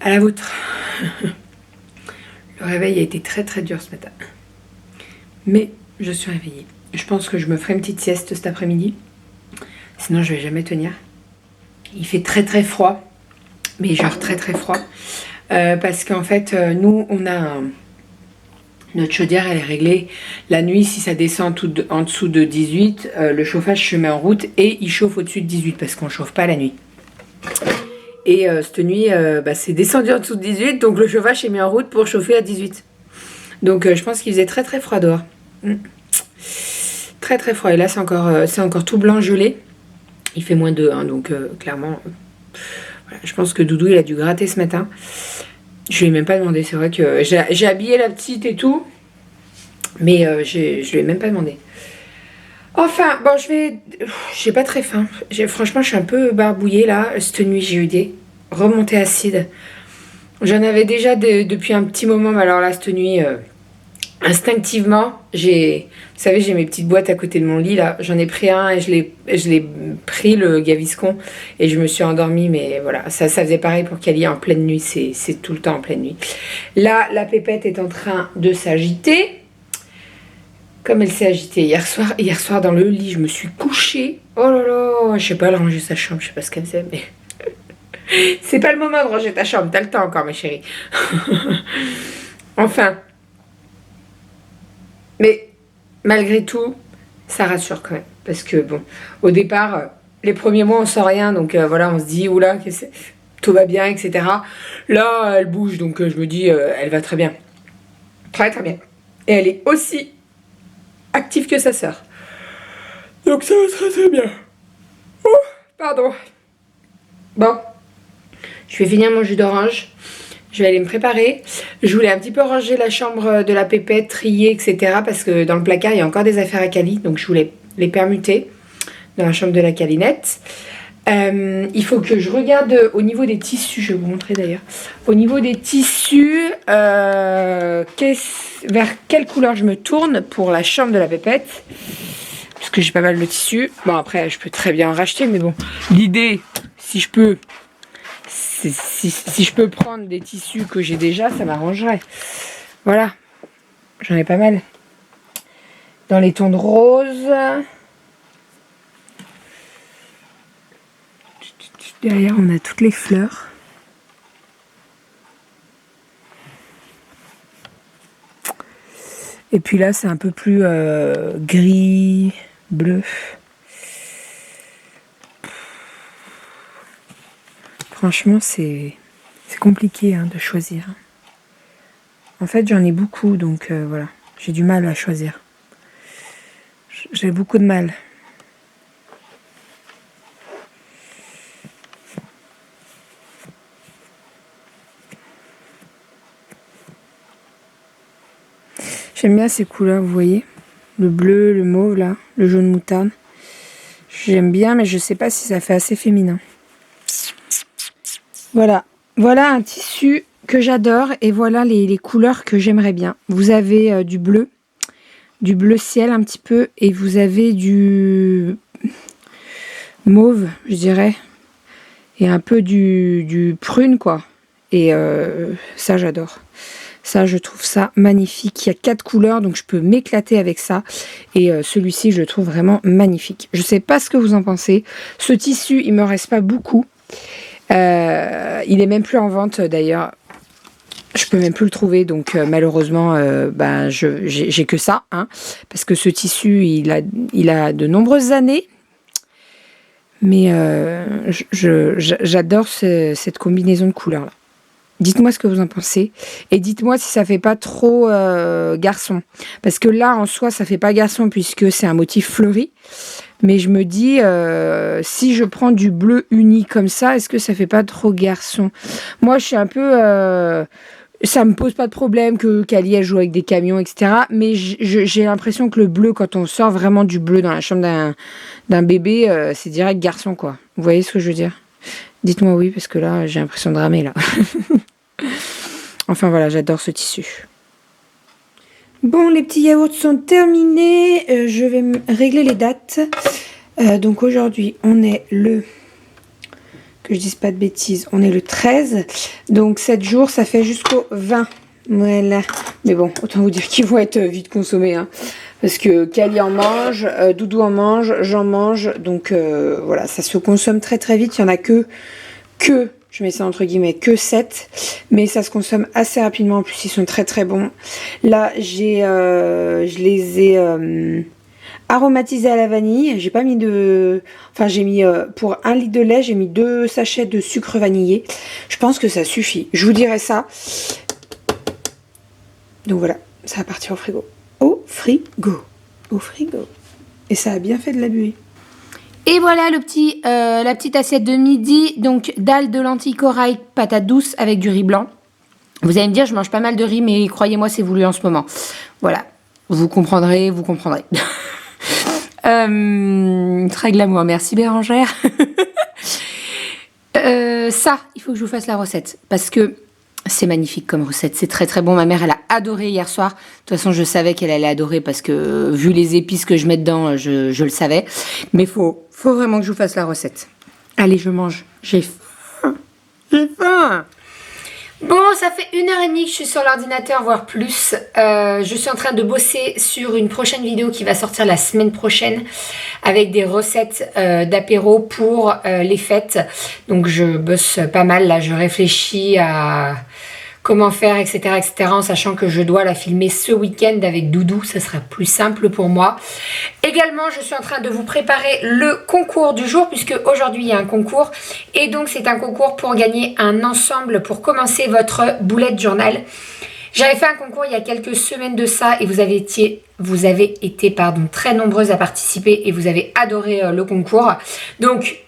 À la vôtre. Le réveil a été très très dur ce matin. Mais je suis réveillée. Je pense que je me ferai une petite sieste cet après-midi. Sinon je vais jamais tenir. Il fait très très froid. Mais genre très très froid. Parce qu'en fait, nous on a notre chaudière elle est réglée. La nuit, si ça descend en dessous de 18, le chauffage se met en route et il chauffe au-dessus de 18 parce qu'on ne chauffe pas la nuit. Et cette nuit, c'est descendu en dessous de 18, donc le chauffage s'est mis en route pour chauffer à 18. Donc je pense qu'il faisait très très froid dehors. Très très froid. Et là c'est encore tout blanc gelé. Il fait -2, hein, donc clairement, voilà, je pense que Doudou il a dû gratter ce matin. Je lui ai même pas demandé, c'est vrai que j'ai habillé la petite et tout, mais je lui ai même pas demandé. Enfin, bon, j'ai pas très faim. Franchement, je suis un peu barbouillée là. Cette nuit, j'ai eu des remontées acides. J'en avais déjà depuis un petit moment, mais alors là, cette nuit, instinctivement, vous savez, j'ai mes petites boîtes à côté de mon lit là. J'en ai pris un et je l'ai pris le Gaviscon et je me suis endormie. Mais voilà, ça faisait pareil pour Kali en pleine nuit. C'est tout le temps en pleine nuit. Là, la pépette est en train de s'agiter. Comme elle s'est agitée hier soir dans le lit, je me suis couchée. Oh là là, je sais pas, elle a rangé sa chambre, je sais pas ce qu'elle faisait, mais c'est pas le moment de ranger ta chambre, t'as le temps encore, ma chérie. Enfin, mais malgré tout, ça rassure quand même, parce que bon, au départ, les premiers mois on sent rien, donc voilà, on se dit oula, tout va bien, etc. Là, elle bouge, donc je me dis, elle va très bien, très très bien, et elle est aussi active que sa sœur. Donc ça va très très bien. Oh, pardon. Bon, je vais finir mon jus d'orange. Je vais aller me préparer. Je voulais un petit peu ranger la chambre de la pépette, trier, etc. Parce que dans le placard, il y a encore des affaires à Kali. Donc je voulais les permuter dans la chambre de la Calinette. Il faut que je regarde au niveau des tissus. Je vais vous montrer d'ailleurs. Au niveau des tissus, vers quelle couleur je me tourne pour la chambre de la pépette. Parce que j'ai pas mal de tissus. Bon, après, je peux très bien en racheter. Mais bon, l'idée, si je peux prendre des tissus que j'ai déjà, ça m'arrangerait. Voilà. J'en ai pas mal. Dans les tons de rose. Derrière, on a toutes les fleurs. Et puis là, c'est un peu plus gris, bleu. Franchement, c'est compliqué de choisir. En fait, j'en ai beaucoup, donc voilà. J'ai du mal à choisir. J'ai beaucoup de mal. J'aime bien ces couleurs, vous voyez. Le bleu, le mauve, là. Le jaune moutarde. J'aime bien, mais je sais pas si ça fait assez féminin. Voilà. Voilà un tissu que j'adore et voilà les couleurs que j'aimerais bien. Vous avez du bleu ciel un petit peu et vous avez du mauve, je dirais, et un peu du prune, quoi. Et ça, j'adore. Ça, je trouve ça magnifique. Il y a 4 couleurs, donc je peux m'éclater avec ça. Et celui-ci, je le trouve vraiment magnifique. Je ne sais pas ce que vous en pensez. Ce tissu, il ne me reste pas beaucoup. Il est même plus en vente, d'ailleurs. Je peux même plus le trouver, donc malheureusement, j'ai que ça. Parce que ce tissu, il a de nombreuses années. Mais j'adore cette combinaison de couleurs-là. Dites-moi ce que vous en pensez. Et dites-moi si ça fait pas trop garçon. Parce que là, en soi, ça fait pas garçon puisque c'est un motif fleuri. Mais je me dis, si je prends du bleu uni comme ça, est-ce que ça fait pas trop garçon? Moi, je suis un peu... ça me pose pas de problème que Kali elle joue avec des camions, etc. Mais j'ai l'impression que le bleu, quand on sort vraiment du bleu dans la chambre d'un bébé, c'est direct garçon, quoi. Vous voyez ce que je veux dire? Dites-moi oui, parce que là, j'ai l'impression de ramer, là. Enfin, voilà, j'adore ce tissu. Bon, les petits yaourts sont terminés. Je vais régler les dates. Donc, aujourd'hui, on est le... que je dise pas de bêtises. On est le 13. Donc 7 jours, ça fait jusqu'au 20. Voilà. Mais bon, autant vous dire qu'ils vont être vite consommés. Hein. Parce que Kali en mange, Doudou en mange, j'en mange. Donc voilà, ça se consomme très très vite. Il n'y en a que, je mets ça entre guillemets, que 7. Mais ça se consomme assez rapidement. En plus, ils sont très très bons. Là, je les ai aromatisés à la vanille. J'ai pas mis de... Enfin, j'ai mis, pour 1 litre de lait, j'ai mis 2 sachets de sucre vanillé. Je pense que ça suffit. Je vous dirai ça. Donc voilà, ça va partir au frigo. Au frigo. Au frigo. Et ça a bien fait de la buée. Et voilà la petite assiette de midi. Donc dalle de lentilles corail, patate douce avec du riz blanc. Vous allez me dire, je mange pas mal de riz, mais croyez-moi, c'est voulu en ce moment. Voilà, vous comprendrez, vous comprendrez. Très glamour, merci Bérangère. Ça, il faut que je vous fasse la recette. Parce que c'est magnifique comme recette, c'est très très bon. Ma mère, elle a adoré hier soir. De toute façon, je savais qu'elle allait adorer parce que vu les épices que je mets dedans, je le savais. Mais faut vraiment que je vous fasse la recette. Allez, je mange. J'ai faim. J'ai faim. Bon, ça fait 1h30 que je suis sur l'ordinateur, voire plus. Je suis en train de bosser sur une prochaine vidéo qui va sortir la semaine prochaine avec des recettes d'apéro pour les fêtes. Donc je bosse pas mal, là je réfléchis à comment faire, etc., etc., en sachant que je dois la filmer ce week-end avec Doudou, ça sera plus simple pour moi. Également, je suis en train de vous préparer le concours du jour, puisque aujourd'hui il y a un concours, et donc c'est un concours pour gagner un ensemble pour commencer votre bullet journal. J'avais fait un concours il y a quelques semaines de ça, et vous avez été très nombreuses à participer, et vous avez adoré le concours. Donc,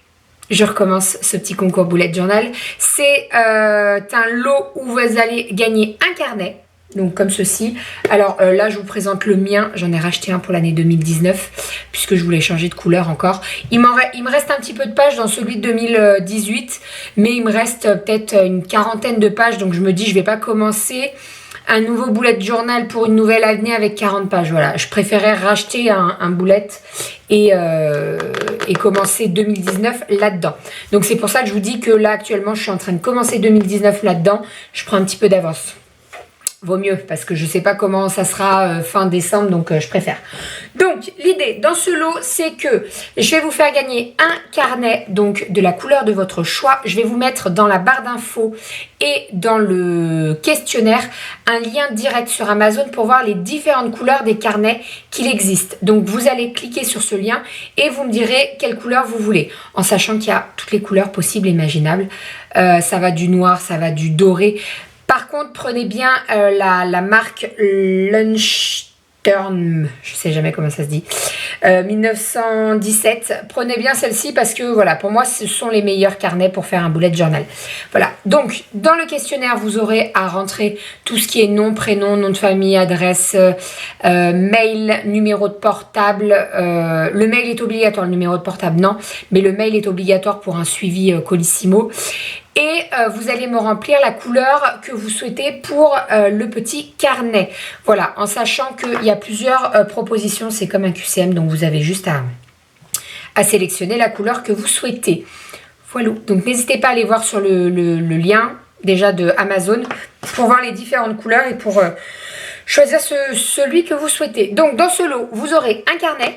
je recommence ce petit concours bullet journal. C'est un lot où vous allez gagner un carnet. Donc comme ceci. Alors là je vous présente le mien. J'en ai racheté un pour l'année 2019. Puisque je voulais changer de couleur encore. Il me reste un petit peu de pages dans celui de 2018. Mais il me reste peut-être une quarantaine de pages. Donc je me dis je ne vais pas commencer un nouveau bullet journal pour une nouvelle année avec 40 pages. Voilà, je préférais racheter un bullet et commencer 2019 là-dedans. Donc c'est pour ça que je vous dis que là actuellement je suis en train de commencer 2019 là-dedans. Je prends un petit peu d'avance. Vaut mieux parce que je ne sais pas comment ça sera fin décembre, donc je préfère. Donc l'idée dans ce lot, c'est que je vais vous faire gagner un carnet donc de la couleur de votre choix. Je vais vous mettre dans la barre d'infos et dans le questionnaire un lien direct sur Amazon pour voir les différentes couleurs des carnets qu'il existe. Donc vous allez cliquer sur ce lien et vous me direz quelle couleur vous voulez, en sachant qu'il y a toutes les couleurs possibles et imaginables. Ça va du noir, ça va du doré. Par contre, prenez bien la marque Lunchtern, je sais jamais comment ça se dit, 1917. Prenez bien celle-ci parce que voilà, pour moi, ce sont les meilleurs carnets pour faire un bullet journal. Voilà, donc dans le questionnaire, vous aurez à rentrer tout ce qui est nom, prénom, nom de famille, adresse, mail, numéro de portable. Le mail est obligatoire, le numéro de portable non, mais le mail est obligatoire pour un suivi Colissimo. Et vous allez me remplir la couleur que vous souhaitez pour le petit carnet. Voilà, en sachant qu'il y a plusieurs propositions, c'est comme un QCM, donc vous avez juste à sélectionner la couleur que vous souhaitez. Voilà, donc n'hésitez pas à aller voir sur le lien déjà de Amazon pour voir les différentes couleurs et pour choisir celui que vous souhaitez. Donc dans ce lot, vous aurez un carnet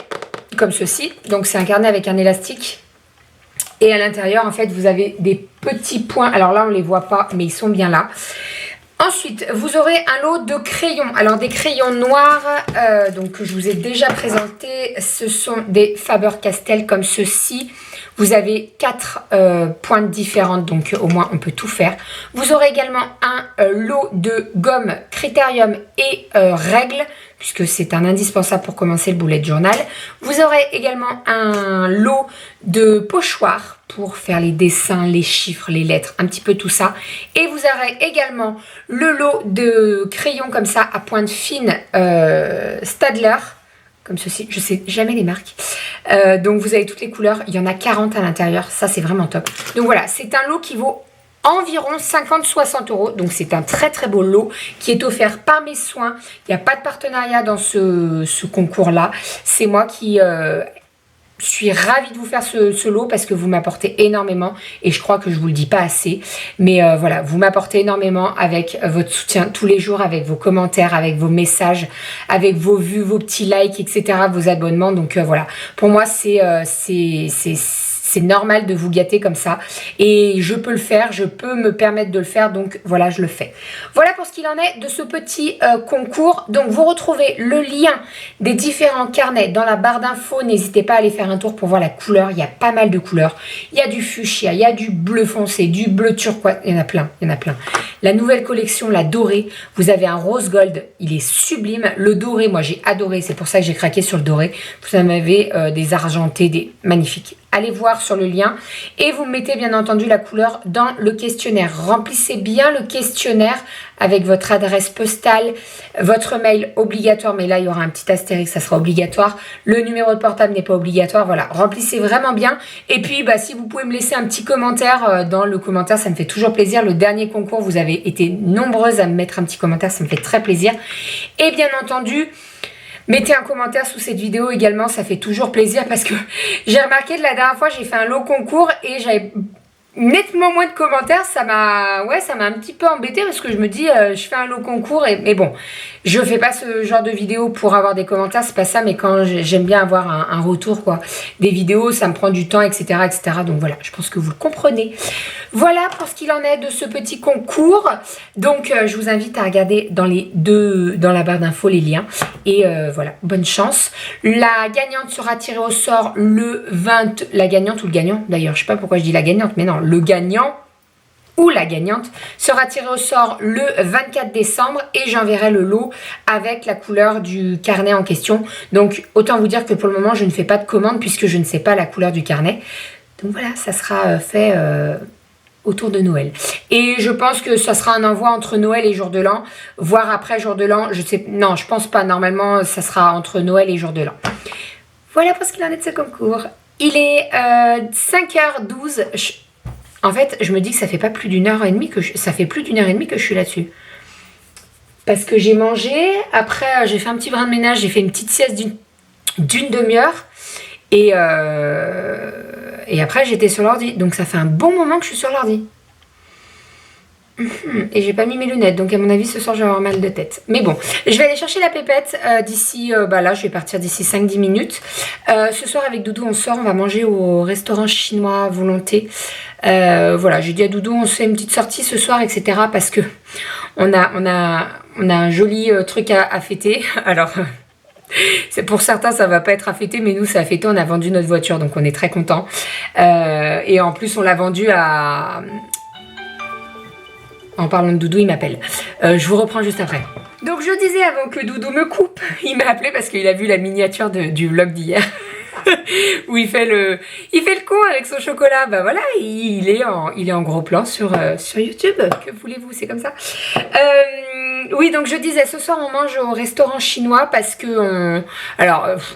comme ceci. Donc c'est un carnet avec un élastique. Et à l'intérieur, en fait, vous avez des petits points. Alors là, on ne les voit pas, mais ils sont bien là. Ensuite, vous aurez un lot de crayons. Alors, des crayons noirs, donc que je vous ai déjà présenté. Ce sont des Faber-Castell comme ceci. Vous avez 4 pointes différentes, donc au moins, on peut tout faire. Vous aurez également un lot de gomme Critérium et règles, puisque c'est un indispensable pour commencer le bullet journal. Vous aurez également un lot de pochoirs pour faire les dessins, les chiffres, les lettres, un petit peu tout ça. Et vous aurez également le lot de crayons comme ça à pointe fine Staedtler, comme ceci, je sais jamais les marques. Donc vous avez toutes les couleurs, il y en a 40 à l'intérieur, ça c'est vraiment top. Donc voilà, c'est un lot qui vaut environ 50-60 €. Donc c'est un très très beau lot qui est offert par mes soins. Il n'y a pas de partenariat dans ce concours là. C'est moi qui suis ravie de vous faire ce lot parce que vous m'apportez énormément et je crois que je vous le dis pas assez, mais voilà, vous m'apportez énormément avec votre soutien tous les jours, avec vos commentaires, avec vos messages, avec vos vues, vos petits likes, etc., vos abonnements. Donc voilà, pour moi c'est normal de vous gâter comme ça et je peux le faire, je peux me permettre de le faire, donc voilà, je le fais. Voilà pour ce qu'il en est de ce petit concours. Donc vous retrouvez le lien des différents carnets dans la barre d'infos. N'hésitez pas à aller faire un tour pour voir la couleur. Il y a pas mal de couleurs. Il y a du fuchsia, il y a du bleu foncé, du bleu turquoise. Il y en a plein, il y en a plein. La nouvelle collection, la dorée, vous avez un rose gold, il est sublime. Le doré, moi j'ai adoré, c'est pour ça que j'ai craqué sur le doré. Vous en avez des argentés, des magnifiques. Allez voir sur le lien et vous mettez bien entendu la couleur dans le questionnaire. Remplissez bien le questionnaire avec votre adresse postale, votre mail obligatoire, mais là il y aura un petit astérix, ça sera obligatoire. Le numéro de portable n'est pas obligatoire, voilà. Remplissez vraiment bien et puis bah, si vous pouvez me laisser un petit commentaire dans le commentaire, ça me fait toujours plaisir. Le dernier concours, vous avez été nombreuses à me mettre un petit commentaire, ça me fait très plaisir. Et bien entendu, mettez un commentaire sous cette vidéo également, ça fait toujours plaisir parce que j'ai remarqué que la dernière fois j'ai fait un lot concours et j'avais nettement moins de commentaires, ça m'a un petit peu embêté parce que je me dis je fais un lot concours mais bon, je fais pas ce genre de vidéo pour avoir des commentaires, c'est pas ça, mais quand j'aime bien avoir un retour quoi, des vidéos, ça me prend du temps, etc., donc voilà, je pense que vous le comprenez. Voilà pour ce qu'il en est de ce petit concours. Donc je vous invite à regarder dans la barre d'infos les liens et voilà, bonne chance. La gagnante sera tirée au sort le 20, la gagnante ou le gagnant d'ailleurs, je sais pas pourquoi je dis la gagnante, mais non, le gagnant ou la gagnante sera tirée au sort le 24 décembre et j'enverrai le lot avec la couleur du carnet en question. Donc autant vous dire que pour le moment je ne fais pas de commande puisque je ne sais pas la couleur du carnet. Donc voilà, ça sera fait autour de Noël. Et je pense que ça sera un envoi entre Noël et jour de l'an, voire après jour de l'an. Je sais, non, je pense pas. Normalement, ça sera entre Noël et jour de l'an. Voilà pour ce qu'il en est de ce concours. Il est 5h12. En fait, je me dis que ça fait pas plus d'une heure et demie que ça fait plus d'une heure et demie que je suis là-dessus. Parce que j'ai mangé, après j'ai fait un petit brin de ménage, j'ai fait une petite sieste d'une demi-heure. Et après j'étais sur l'ordi, donc ça fait un bon moment que je suis sur l'ordi. Et j'ai pas mis mes lunettes, donc à mon avis ce soir je vais avoir mal de tête. Mais bon, je vais aller chercher la pépette d'ici, là je vais partir d'ici 5-10 minutes. Ce soir avec Doudou on sort, on va manger au restaurant chinois à volonté. Voilà, j'ai dit à Doudou on se fait une petite sortie ce soir, etc. Parce que on a un joli truc à fêter. Alors... c'est pour certains ça va pas être à fêter, mais nous ça a fêté, on a vendu notre voiture donc on est très content et en plus on l'a vendu à... En parlant de Doudou, il m'appelle. Je vous reprends juste après. Donc je disais avant que Doudou me coupe, il m'a appelé parce qu'il a vu la miniature du vlog d'hier. Où il fait le con avec son chocolat. Bah voilà, il est en gros plan sur YouTube. Que voulez-vous, c'est comme ça. Oui, donc je disais, ce soir on mange au restaurant chinois parce que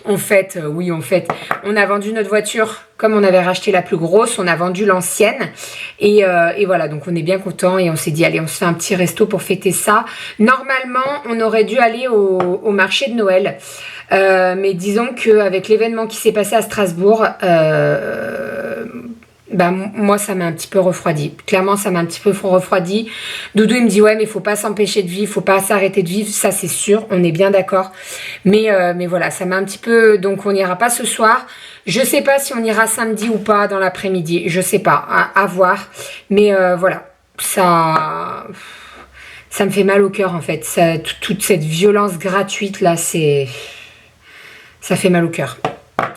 on fête, oui on fête. On a vendu notre voiture, comme on avait racheté la plus grosse, on a vendu l'ancienne et voilà, donc on est bien content et on s'est dit allez, on se fait un petit resto pour fêter ça. Normalement, on aurait dû aller au marché de Noël. Mais disons qu'avec l'événement qui s'est passé à Strasbourg, moi ça m'a un petit peu refroidi. Clairement ça m'a un petit peu refroidi. Doudou il me dit ouais mais faut pas s'empêcher de vivre, faut pas s'arrêter de vivre, ça c'est sûr, on est bien d'accord. Mais voilà, ça m'a un petit peu, donc on n'ira pas ce soir. Je sais pas si on ira samedi ou pas dans l'après-midi, je sais pas, à voir. Mais voilà, ça me fait mal au cœur en fait. Toute cette violence gratuite là, ça fait mal au cœur.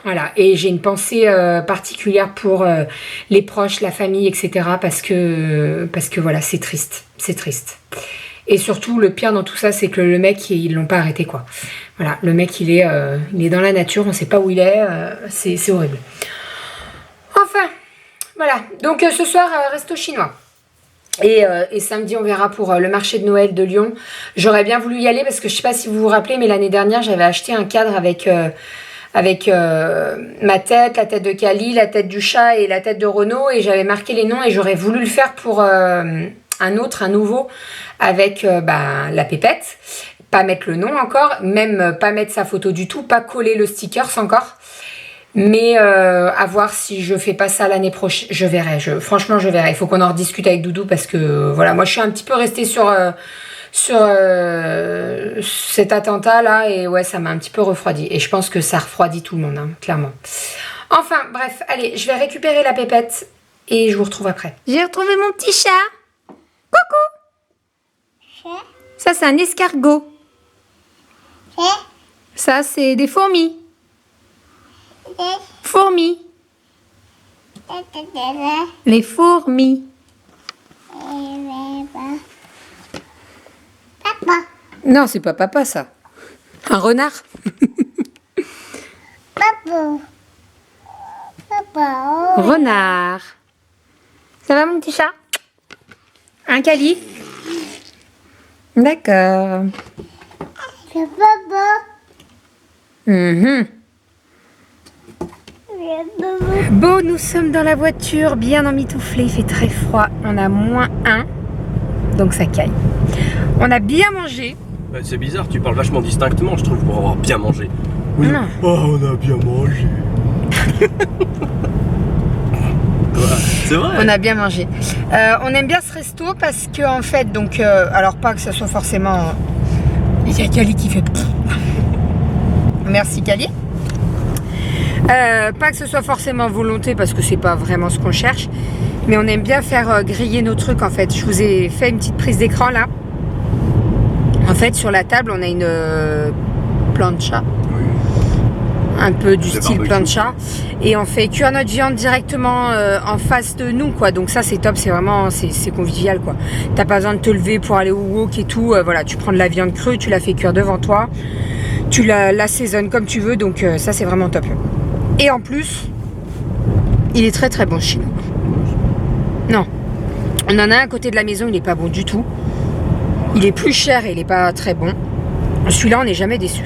Voilà, et j'ai une pensée particulière pour les proches, la famille, etc. Parce que voilà, c'est triste, c'est triste. Et surtout, le pire dans tout ça, c'est que le mec, ils l'ont pas arrêté, quoi. Voilà, le mec, il est dans la nature, on sait pas où il est, c'est horrible. Enfin, voilà, donc ce soir, resto chinois. Et samedi, on verra pour le marché de Noël de Lyon. J'aurais bien voulu y aller parce que je sais pas si vous vous rappelez, mais l'année dernière, j'avais acheté un cadre avec ma tête, la tête de Kali, la tête du chat et la tête de Renaud, et j'avais marqué les noms et j'aurais voulu le faire pour un nouveau avec la pépette, pas mettre le nom encore, même pas mettre sa photo du tout, pas coller le sticker encore. Mais à voir si je fais pas ça l'année prochaine. Je verrai. Franchement, je verrai. Il faut qu'on en rediscute avec Doudou parce que voilà, moi je suis un petit peu restée sur cet attentat là et ouais, ça m'a un petit peu refroidi. Et je pense que ça refroidit tout le monde, hein, clairement. Enfin, bref, allez, je vais récupérer la pépette et je vous retrouve après. J'ai retrouvé mon petit chat. Coucou. Ça, c'est un escargot. Ça, c'est des fourmis. Fourmis. Les fourmis. Papa. Non, c'est pas papa, ça. Un renard. Papa. Papa. Renard. Ça va, mon petit chat? Un Cali? D'accord. C'est papa. Bon, nous sommes dans la voiture, bien emmitouflés, il fait très froid, on a -1, donc ça caille. On a bien mangé. Bah, c'est bizarre, tu parles vachement distinctement, je trouve, pour avoir bien mangé. Oui. Non. Oh, on a bien mangé. C'est vrai. On a bien mangé. On aime bien ce resto parce que en fait, donc, alors pas que ce soit forcément. Il y a Cali qui fait. Merci Cali. Pas que ce soit forcément volonté parce que c'est pas vraiment ce qu'on cherche, mais on aime bien faire griller nos trucs en fait. Je vous ai fait une petite prise d'écran là. En fait, sur la table, on a une plancha. Un peu du style plancha et on fait cuire notre viande directement en face de nous quoi, donc ça c'est top, c'est vraiment c'est convivial quoi, t'as pas besoin de te lever pour aller au wok et tout, voilà, tu prends de la viande crue, tu la fais cuire devant toi, tu l'assaisonnes comme tu veux, donc ça c'est vraiment top. Et en plus il est très très bon chez nous. Non, on en a un à côté de la maison, il est pas bon du tout, il est plus cher et il est pas très bon. Celui-là on n'est jamais déçu.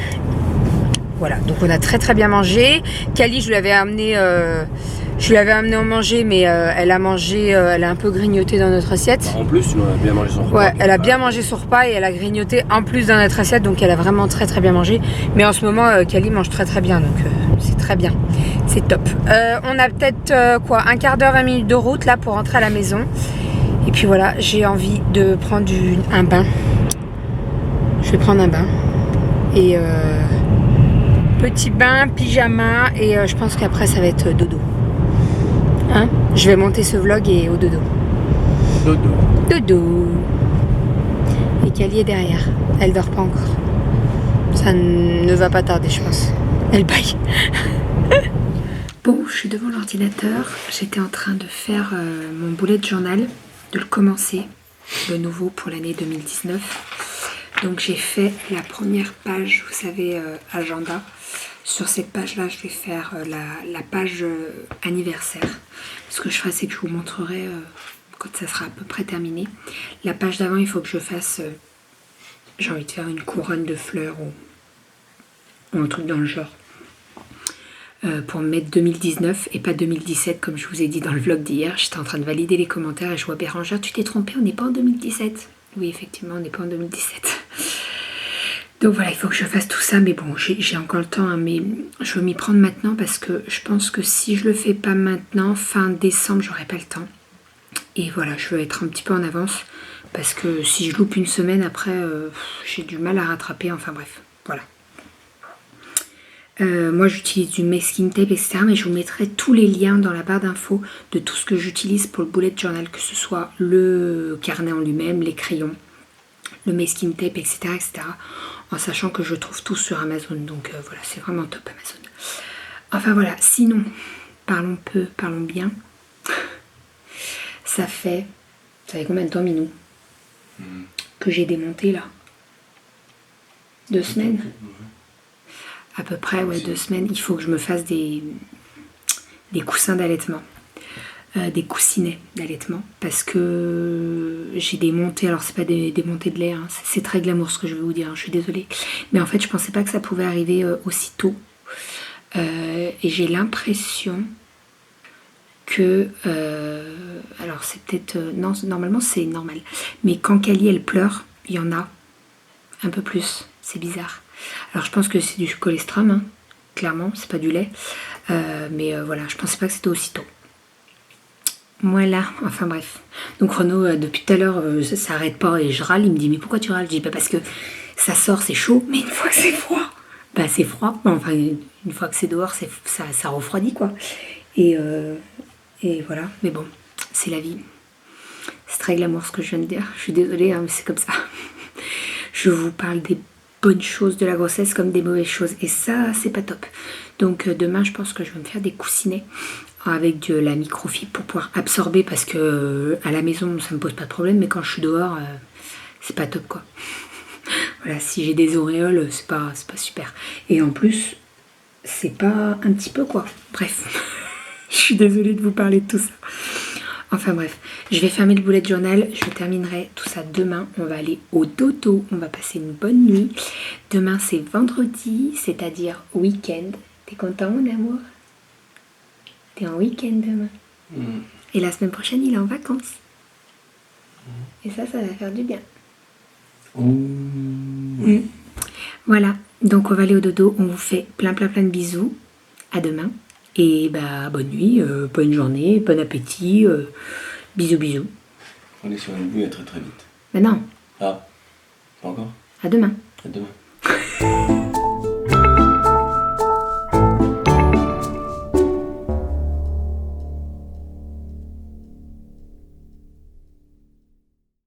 Voilà, donc on a très très bien mangé. Cali, je lui avais amené en manger, mais elle a mangé, elle a un peu grignoté dans notre assiette. En plus, tu as bien mangé son repas. Ouais, elle a bien mangé son repas et elle a grignoté en plus dans notre assiette, donc elle a vraiment très très bien mangé. Mais en ce moment, Cali mange très très bien, donc c'est très bien, c'est top. On a peut-être un quart d'heure, 20 minutes de route là pour rentrer à la maison. Et puis voilà, j'ai envie de prendre un bain. Je vais prendre un bain et petit bain, pyjama et je pense qu'après ça va être dodo. Hein? Je vais monter ce vlog et au dodo. Dodo. Dodo. Et Cali est derrière. Elle dort pas encore. Ça ne va pas tarder, je pense. Elle baille. Bon, je suis devant l'ordinateur. J'étais en train de faire mon bullet journal, de le commencer, le nouveau pour l'année 2019. Donc j'ai fait la première page, vous savez, agenda. Sur cette page-là, je vais faire la page anniversaire. Ce que je ferai, c'est que je vous montrerai quand ça sera à peu près terminé. La page d'avant, il faut que je fasse, j'ai envie de faire une couronne de fleurs ou un truc dans le genre. Pour mettre 2019 et pas 2017 comme je vous ai dit dans le vlog d'hier. J'étais en train de valider les commentaires et je vois Bérangère, tu t'es trompée, on n'est pas en 2017. Oui, effectivement, on n'est pas en 2017. Donc voilà, il faut que je fasse tout ça, mais bon, j'ai encore le temps, hein, mais je veux m'y prendre maintenant parce que je pense que si je le fais pas maintenant, fin décembre, j'aurai pas le temps. Et voilà, je veux être un petit peu en avance parce que si je loupe une semaine après, j'ai du mal à rattraper, enfin bref, voilà. Moi j'utilise du masking tape etc, mais je vous mettrai tous les liens dans la barre d'infos de tout ce que j'utilise pour le bullet journal, que ce soit le carnet en lui-même, les crayons, le masking tape etc, en sachant que je trouve tout sur Amazon, donc voilà, c'est vraiment top Amazon. Enfin voilà, sinon parlons peu, parlons bien. Ça fait, vous savez combien de temps, Minou, que j'ai démonté là? 2 semaines à peu près, ouais, 2 semaines. Il faut que je me fasse des coussins d'allaitement, des coussinets d'allaitement, parce que j'ai des montées. Alors c'est pas des montées de lait, hein, c'est très glamour ce que je vais vous dire, hein, je suis désolée, mais en fait je pensais pas que ça pouvait arriver aussitôt, et j'ai l'impression que alors c'est peut-être non, normalement c'est normal, mais quand Cali elle pleure, il y en a un peu plus, c'est bizarre. Alors je pense que c'est du colestrum, hein. clairement, c'est pas du lait. Mais voilà, je pensais pas que c'était aussitôt. Voilà, enfin bref. Donc Renaud, depuis tout à l'heure, ça s'arrête pas et je râle. Il me dit mais pourquoi tu râles? Je dis bah parce que ça sort, c'est chaud, mais une fois que c'est froid, bah c'est froid. Enfin, une fois que c'est dehors, ça refroidit quoi. Et voilà, mais bon, c'est la vie. C'est très glamour ce que je viens de dire. Je suis désolée, hein, mais c'est comme ça. Je vous parle des bonnes choses de la grossesse comme des mauvaises choses. Et ça, c'est pas top. Donc demain, je pense que je vais me faire des coussinets avec de la microfibre pour pouvoir absorber parce que à la maison, ça me pose pas de problème. Mais quand je suis dehors, c'est pas top quoi. Voilà, si j'ai des auréoles, c'est pas super. Et en plus, c'est pas un petit peu quoi. Bref, je suis désolée de vous parler de tout ça. Enfin bref, je vais fermer le bullet journal, je terminerai tout ça demain. On va aller au dodo, on va passer une bonne nuit. Demain c'est vendredi, c'est-à-dire week-end. T'es content mon amour? T'es en week-end demain. Et la semaine prochaine il est en vacances. Et ça va faire du bien. Voilà, donc on va aller au dodo, on vous fait plein de bisous. À demain. Et bah bonne nuit, bonne journée, bon appétit, bisous. On est sur une bouée très vite. Mais non. Ah, pas encore? À demain. À demain.